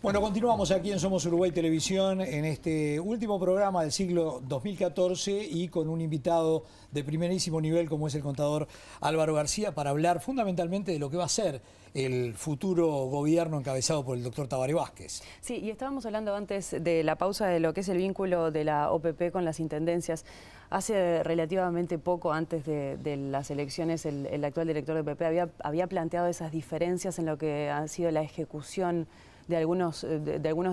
Bueno, continuamos aquí en Somos Uruguay Televisión en este último programa del siglo 2014 y con un invitado de primerísimo nivel como es el contador Álvaro García para hablar fundamentalmente de lo que va a ser el futuro gobierno encabezado por el doctor Tabaré Vázquez. Sí, y estábamos hablando antes de la pausa de lo que es el vínculo de la OPP con las intendencias. Hace relativamente poco, antes de las elecciones, el actual director de OPP había planteado esas diferencias en lo que ha sido la ejecución de algunos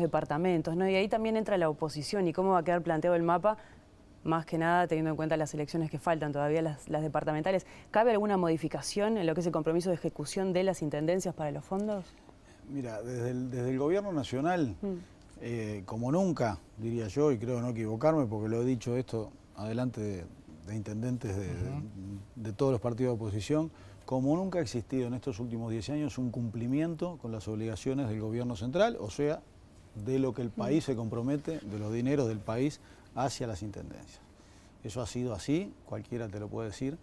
departamentos, ¿no? Y ahí también entra la oposición y cómo va a quedar planteado el mapa, más que nada teniendo en cuenta las elecciones que faltan todavía, las departamentales. ¿Cabe alguna modificación en lo que es el compromiso de ejecución de las intendencias para los fondos? Mira, desde el gobierno nacional, como nunca, diría yo, y creo no equivocarme, porque lo he dicho esto adelante de intendentes de todos los partidos de oposición, como nunca ha existido en estos últimos 10 años un cumplimiento con las obligaciones del gobierno central, o sea, de lo que el país se compromete, de los dineros del país hacia las intendencias. Eso ha sido así, cualquiera te lo puede decir,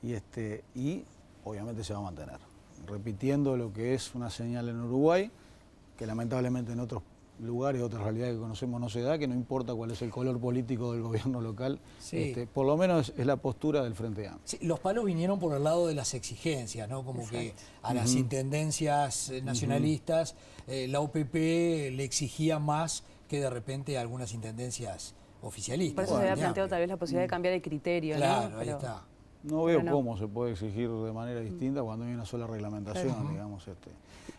y obviamente se va a mantener. Repitiendo lo que es una señal en Uruguay, que lamentablemente en otros lugares, otras realidades que conocemos no se da, que no importa cuál es el color político del gobierno local, sí. Por lo menos es la postura del Frente Amplio. Sí, los palos vinieron por el lado de las exigencias, ¿no? Como exacto. Que a las intendencias nacionalistas la OPP le exigía más que de repente a algunas intendencias oficialistas. Por eso se había planteado tal vez la posibilidad de cambiar el criterio, claro, ¿no? Ahí está. No veo cómo se puede exigir de manera distinta cuando hay una sola reglamentación, digamos.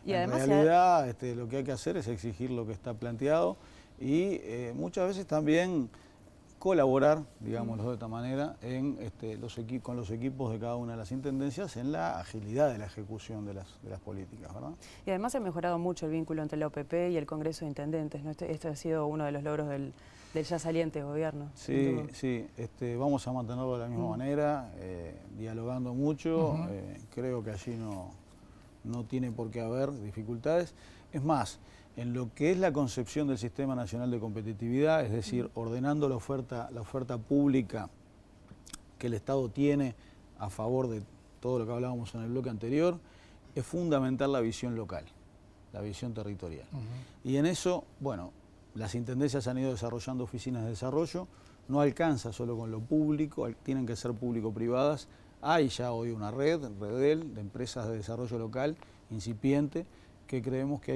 Y en realidad lo que hay que hacer es exigir lo que está planteado y muchas veces también colaborar, digámoslo de esta manera, con los equipos de cada una de las intendencias en la agilidad de la ejecución de las políticas, ¿verdad? Y además ha mejorado mucho el vínculo entre la OPP y el Congreso de Intendentes, ¿no? Esto ha sido uno de los logros del ya saliente gobierno. Sí, sí, vamos a mantenerlo de la misma manera, dialogando mucho, creo que allí no tiene por qué haber dificultades. Es más, en lo que es la concepción del Sistema Nacional de Competitividad, es decir, ordenando la oferta pública que el Estado tiene a favor de todo lo que hablábamos en el bloque anterior, es fundamental la visión local, la visión territorial. Y en eso, bueno, las intendencias han ido desarrollando oficinas de desarrollo, no alcanza solo con lo público, tienen que ser público-privadas. Hay ya hoy una Redel, de empresas de desarrollo local, incipiente, que creemos que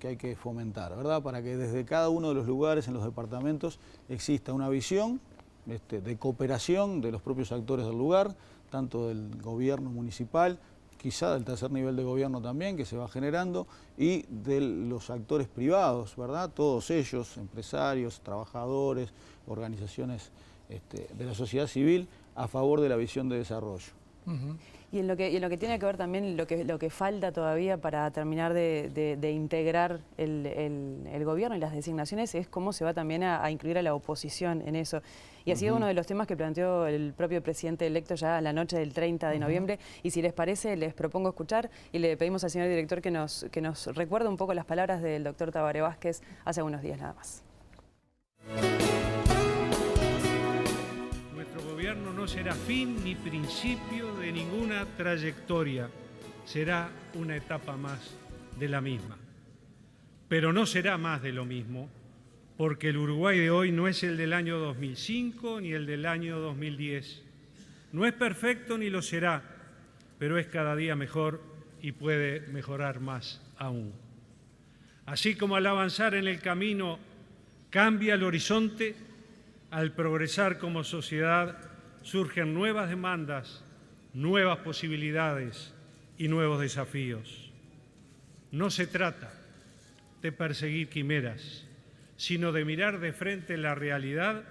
hay que fomentar, ¿verdad? Para que desde cada uno de los lugares, en los departamentos, exista una visión de cooperación de los propios actores del lugar, tanto del gobierno municipal, quizá del tercer nivel de gobierno también, que se va generando, y de los actores privados, ¿verdad? Todos ellos, empresarios, trabajadores, organizaciones de la sociedad civil, a favor de la visión de desarrollo. Y en lo que tiene que ver también lo que falta todavía para terminar de integrar el gobierno y las designaciones es cómo se va también a incluir a la oposición en eso. Y ha sido uno de los temas que planteó el propio presidente electo ya a la noche del 30 de noviembre. Y si les parece, les propongo escuchar y le pedimos al señor director que nos recuerde un poco las palabras del doctor Tabaré Vázquez hace unos días nada más. Nuestro gobierno no será fin ni principio de ninguna trayectoria, será una etapa más de la misma. Pero no será más de lo mismo, porque el Uruguay de hoy no es el del año 2005 ni el del año 2010. No es perfecto ni lo será, pero es cada día mejor y puede mejorar más aún. Así como al avanzar en el camino cambia el horizonte, al progresar como sociedad surgen nuevas demandas, nuevas posibilidades y nuevos desafíos. No se trata de perseguir quimeras, sino de mirar de frente la realidad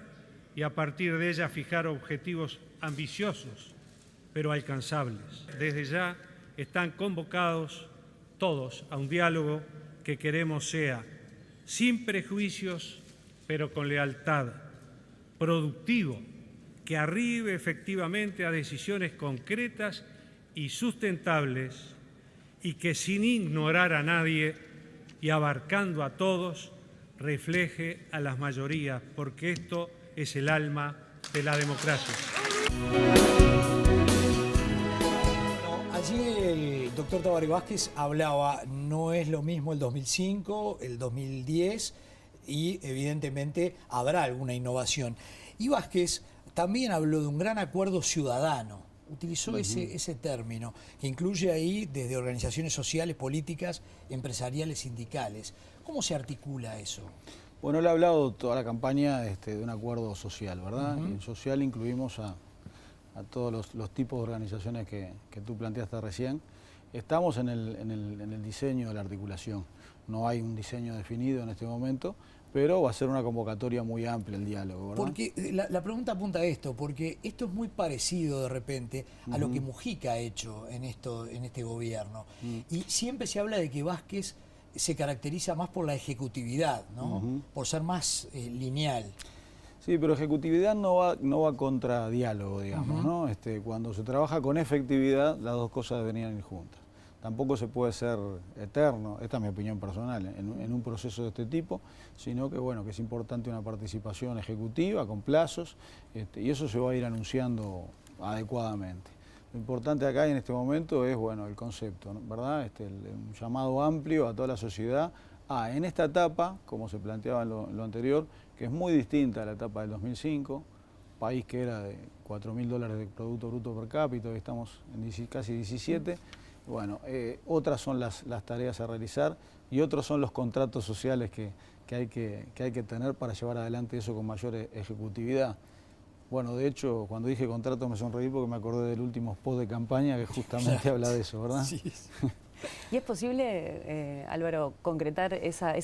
y a partir de ella fijar objetivos ambiciosos, pero alcanzables. Desde ya están convocados todos a un diálogo que queremos sea sin prejuicios, pero con lealtad, productivo, que arribe efectivamente a decisiones concretas y sustentables y que sin ignorar a nadie y abarcando a todos, refleje a las mayorías, porque esto es el alma de la democracia. doctor Tabaré Vázquez hablaba, no es lo mismo el 2005, el 2010 y evidentemente habrá alguna innovación. Y Vázquez también habló de un gran acuerdo ciudadano, utilizó ese término, que incluye ahí desde organizaciones sociales, políticas, empresariales, sindicales. ¿Cómo se articula eso? Bueno, él ha hablado toda la campaña de un acuerdo social, ¿verdad? Y en social incluimos a todos los tipos de organizaciones que tú planteaste recién. Estamos en el diseño de la articulación. No hay un diseño definido en este momento, pero va a ser una convocatoria muy amplia el diálogo, ¿verdad? Porque la pregunta apunta a esto, porque esto es muy parecido de repente a lo que Mujica ha hecho en este gobierno. Y siempre se habla de que Vázquez se caracteriza más por la ejecutividad, ¿no? Por ser más lineal. Sí, pero ejecutividad no va contra diálogo, digamos, ¿no? Cuando se trabaja con efectividad, las dos cosas deberían ir juntas. Tampoco se puede ser eterno, esta es mi opinión personal, en un proceso de este tipo, sino que, bueno, que es importante una participación ejecutiva con plazos, y eso se va a ir anunciando adecuadamente. Lo importante acá y en este momento es, bueno, el concepto, ¿no? ¿Verdad? Un llamado amplio a toda la sociedad en esta etapa, como se planteaba en lo anterior, que es muy distinta a la etapa del 2005, país que era de $4.000 de Producto Bruto per cápita, hoy estamos en casi 17. Bueno, otras son las tareas a realizar y otros son los contratos sociales que hay que tener para llevar adelante eso con mayor ejecutividad. Bueno, de hecho, cuando dije contrato me sonreí porque me acordé del último spot de campaña que justamente habla de eso, ¿verdad? Sí. ¿Y es posible, Álvaro, concretar esa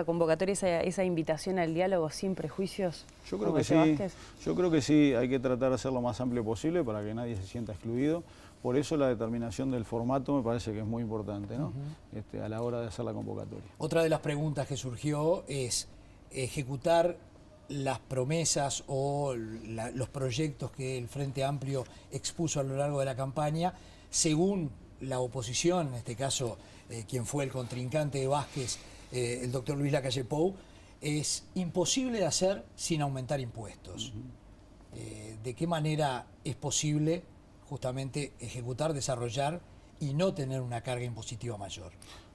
convocatoria, esa invitación al diálogo sin prejuicios? Yo creo que sí. Vázquez? Yo creo que sí, hay que tratar de hacerlo lo más amplio posible para que nadie se sienta excluido. Por eso la determinación del formato me parece que es muy importante, ¿no? A la hora de hacer la convocatoria. Otra de las preguntas que surgió es ejecutar las promesas o los proyectos que el Frente Amplio expuso a lo largo de la campaña, según la oposición, en este caso quien fue el contrincante de Vázquez, el doctor Luis Lacalle Pou, es imposible de hacer sin aumentar impuestos. ¿De qué manera es posible justamente ejecutar, desarrollar y no tener una carga impositiva mayor?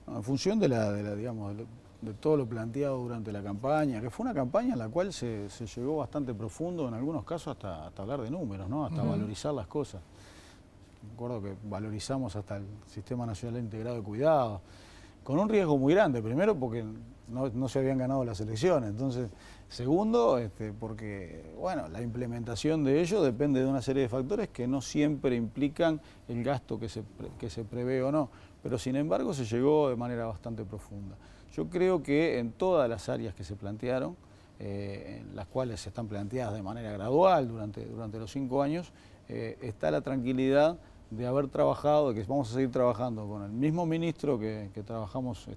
En función digamos, de todo lo planteado durante la campaña, que fue una campaña en la cual se llegó bastante profundo, en algunos casos hasta hablar de números, ¿no? Hasta valorizar las cosas. Me acuerdo que valorizamos hasta el Sistema Nacional Integrado de Cuidado, con un riesgo muy grande, primero porque no se habían ganado las elecciones, entonces, segundo, porque bueno, la implementación de ello depende de una serie de factores que no siempre implican el gasto que se prevé o no, pero sin embargo se llegó de manera bastante profunda. Yo creo que en todas las áreas que se plantearon, en las cuales se están planteadas de manera gradual durante los 5 años, está la tranquilidad de haber trabajado, de que vamos a seguir trabajando con el mismo ministro que trabajamos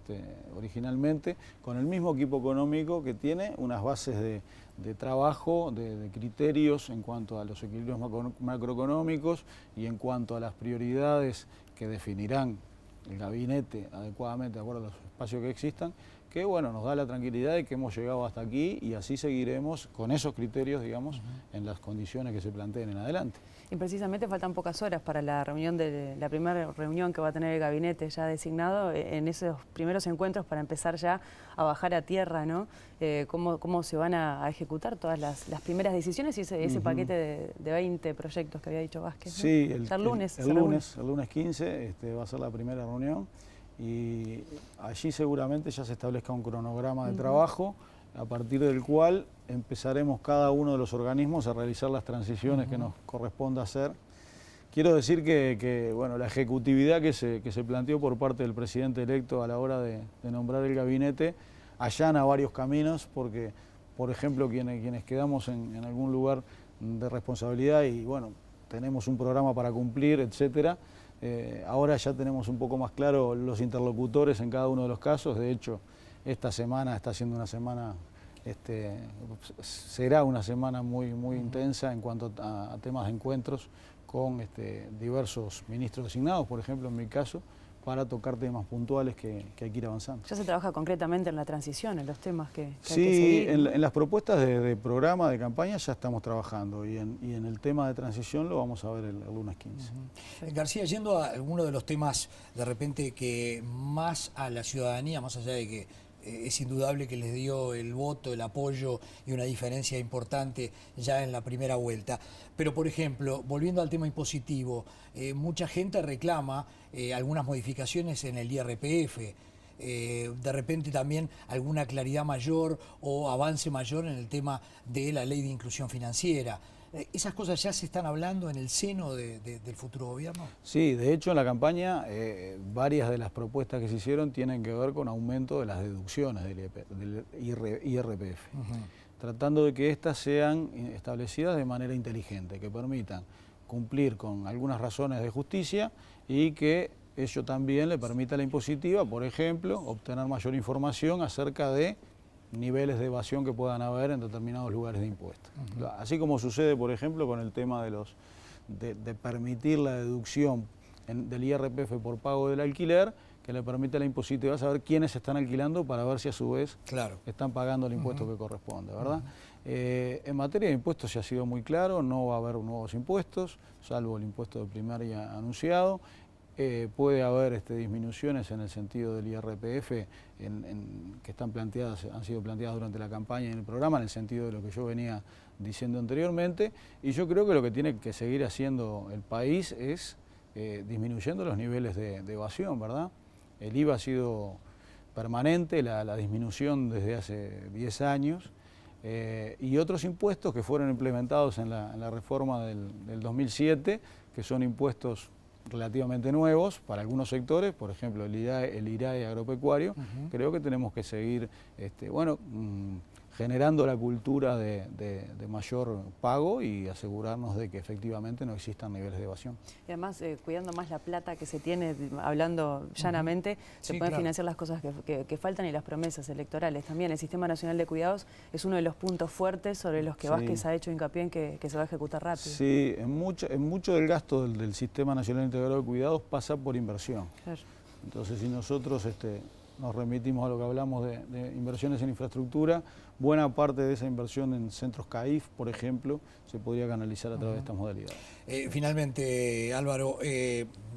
originalmente, con el mismo equipo económico que tiene unas bases de trabajo, de criterios en cuanto a los equilibrios macroeconómicos y en cuanto a las prioridades que definirán el gabinete adecuadamente de acuerdo a los espacios que existan, que bueno, nos da la tranquilidad de que hemos llegado hasta aquí y así seguiremos con esos criterios, digamos, en las condiciones que se planteen en adelante. Y precisamente faltan pocas horas para la reunión la primera reunión que va a tener el gabinete ya designado, en esos primeros encuentros para empezar ya a bajar a tierra, ¿no? Cómo se van a ejecutar todas las primeras decisiones y ese paquete de 20 proyectos que había dicho Vázquez, ¿no? Sí, el lunes 15 va a ser la primera reunión y allí seguramente ya se establezca un cronograma de trabajo a partir del cual empezaremos cada uno de los organismos a realizar las transiciones que nos corresponda hacer. Quiero decir que bueno, la ejecutividad que se planteó por parte del presidente electo a la hora de nombrar el gabinete allana varios caminos, porque, por ejemplo, quienes quedamos en algún lugar de responsabilidad y bueno, tenemos un programa para cumplir, etcétera, ahora ya tenemos un poco más claro los interlocutores en cada uno de los casos. De hecho, esta semana está siendo una semana, será una semana muy intensa en cuanto a temas de encuentros con diversos ministros designados, por ejemplo, en mi caso, para tocar temas puntuales que hay que ir avanzando. Ya se trabaja concretamente en la transición, en los temas que hay que Sí, seguir. en las propuestas de programa, de campaña, ya estamos trabajando y en el tema de transición lo vamos a ver el lunes 15. García, yendo a alguno de los temas de repente que más a la ciudadanía, más allá de que es indudable que les dio el voto, el apoyo y una diferencia importante ya en la primera vuelta. Pero, por ejemplo, volviendo al tema impositivo, mucha gente reclama algunas modificaciones en el IRPF, de repente también alguna claridad mayor o avance mayor en el tema de la ley de inclusión financiera. ¿Esas cosas ya se están hablando en el seno del futuro gobierno? Sí, de hecho en la campaña varias de las propuestas que se hicieron tienen que ver con aumento de las deducciones del IRPF, tratando de que éstas sean establecidas de manera inteligente, que permitan cumplir con algunas razones de justicia y que ello también le permita a la impositiva, por ejemplo, obtener mayor información acerca de niveles de evasión que puedan haber en determinados lugares de impuestos. Así como sucede, por ejemplo, con el tema de permitir la deducción del IRPF por pago del alquiler, que le permite a la impositiva saber quiénes están alquilando para ver si a su vez están pagando el impuesto que corresponde, ¿verdad? En materia de impuestos se ha sido muy claro, no va a haber nuevos impuestos, salvo el impuesto de primaria anunciado. Puede haber disminuciones en el sentido del IRPF que han sido planteadas durante la campaña y en el programa, en el sentido de lo que yo venía diciendo anteriormente, y yo creo que lo que tiene que seguir haciendo el país es disminuyendo los niveles de evasión, ¿verdad? El IVA ha sido permanente, la disminución desde hace 10 años, y otros impuestos que fueron implementados en la reforma del 2007, que son impuestos relativamente nuevos para algunos sectores, por ejemplo el IRAE agropecuario. Creo que tenemos que seguir generando la cultura de mayor pago y asegurarnos de que efectivamente no existan niveles de evasión. Y además, cuidando más la plata que se tiene, hablando llanamente, se pueden financiar las cosas que faltan y las promesas electorales. También el Sistema Nacional de Cuidados es uno de los puntos fuertes sobre los que Vázquez ha hecho hincapié en que se va a ejecutar rápido. Sí, en mucho del gasto del Sistema Nacional Integrado de Cuidados pasa por inversión. Claro. Entonces, si nosotros nos remitimos a lo que hablamos de inversiones en infraestructura, buena parte de esa inversión en centros CAIF, por ejemplo, se podría canalizar a través de estas modalidades. Finalmente, Álvaro,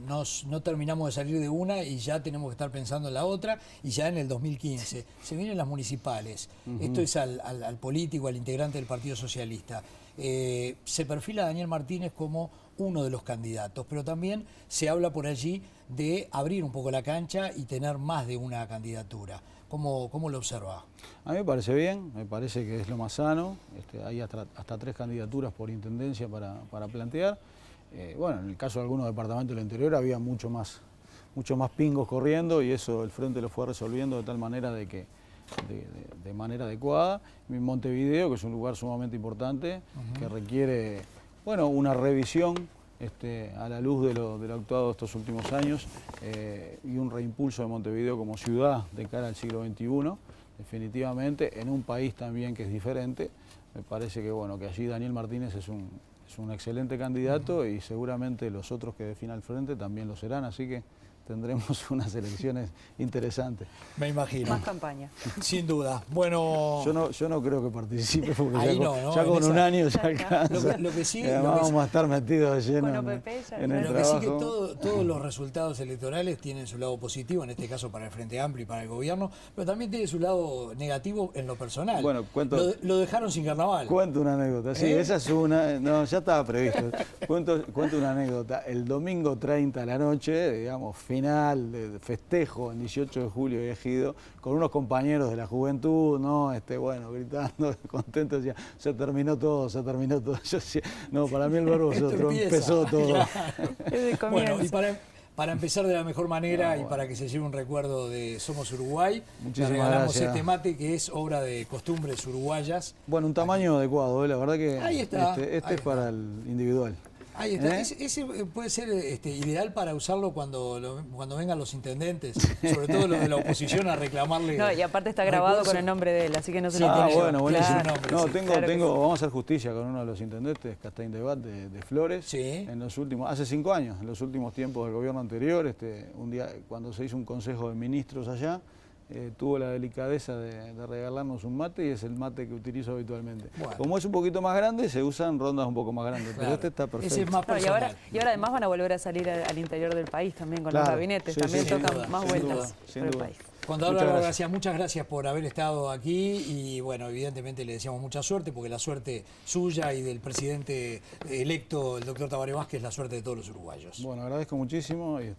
no terminamos de salir de una y ya tenemos que estar pensando en la otra, y ya en el 2015. Se vienen las municipales. Esto es al político, al integrante del Partido Socialista. Se perfila a Daniel Martínez como uno de los candidatos, pero también se habla por allí de abrir un poco la cancha y tener más de una candidatura. ¿Cómo lo observa? A mí me parece bien, me parece que es lo más sano. Hay hasta 3 candidaturas por intendencia para plantear. Bueno, en el caso de algunos departamentos del interior había mucho más pingos corriendo y eso el Frente lo fue resolviendo de tal manera de manera adecuada. En Montevideo, que es un lugar sumamente importante, que requiere una revisión a la luz de lo actuado estos últimos años y un reimpulso de Montevideo como ciudad de cara al siglo XXI, definitivamente, en un país también que es diferente. Me parece que allí Daniel Martínez es un excelente candidato y seguramente los otros que defina el Frente también lo serán, así que tendremos unas elecciones interesantes. Me imagino. Más campaña. Sin duda. Bueno, yo no creo que participe porque ahí ya con un año ya alcanza. Lo que sí, vamos a estar metidos de lleno en el lo trabajo. que sí que todos los resultados electorales tienen su lado positivo, en este caso para el Frente Amplio y para el gobierno, pero también tiene su lado negativo en lo personal. Bueno, lo dejaron sin carnaval. Cuento una anécdota. Sí, esa es una. No, ya estaba previsto. Cuento una anécdota. El domingo 30 a la noche, digamos, final de festejo en 18 de julio de Ejido, con unos compañeros de la juventud, ¿no? Gritando, contentos, decía, se terminó todo. Yo decía, no, para mí el verbo empezó todo. Claro. Bueno, y para empezar de la mejor manera y para que se lleve un recuerdo de Somos Uruguay, le regalamos este mate que es obra de costumbres uruguayas. Bueno, un tamaño adecuado, la verdad que ahí está, este es para el individual. Ahí está. Ese puede ser ideal para usarlo cuando vengan los intendentes, sobre todo los de la oposición, a reclamarle. No, y aparte está grabado con el nombre de él, así que no se lo bueno, buenísimo. Claro, No, vamos a hacer justicia con uno de los intendentes, Castaín Debat, de Flores. Sí. En los últimos, hace 5 años, en los últimos tiempos del gobierno anterior, un día cuando se hizo un consejo de ministros allá, tuvo la delicadeza de regalarnos un mate y es el mate que utilizo habitualmente. Bueno. Como es un poquito más grande, se usan rondas un poco más grandes, claro, pero este está perfecto. Ese es más personal. Y ahora además van a volver a salir al interior del país también con los gabinetes, también tocan más vueltas por el país. Contador Álvaro García, muchas gracias por haber estado aquí y bueno, evidentemente le deseamos mucha suerte porque la suerte suya y del presidente electo, el doctor Tabaré Vázquez, es la suerte de todos los uruguayos. Bueno, agradezco muchísimo y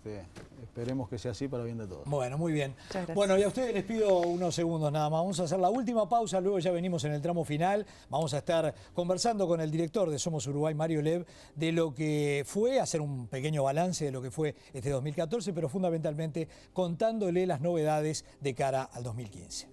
esperemos que sea así para bien de todos. Bueno, muy bien. Bueno, y a ustedes les pido unos segundos nada más. Vamos a hacer la última pausa, luego ya venimos en el tramo final. Vamos a estar conversando con el director de Somos Uruguay, Mario Lev, de lo que fue, hacer un pequeño balance de lo que fue este 2014, pero fundamentalmente contándole las novedades de cara al 2015.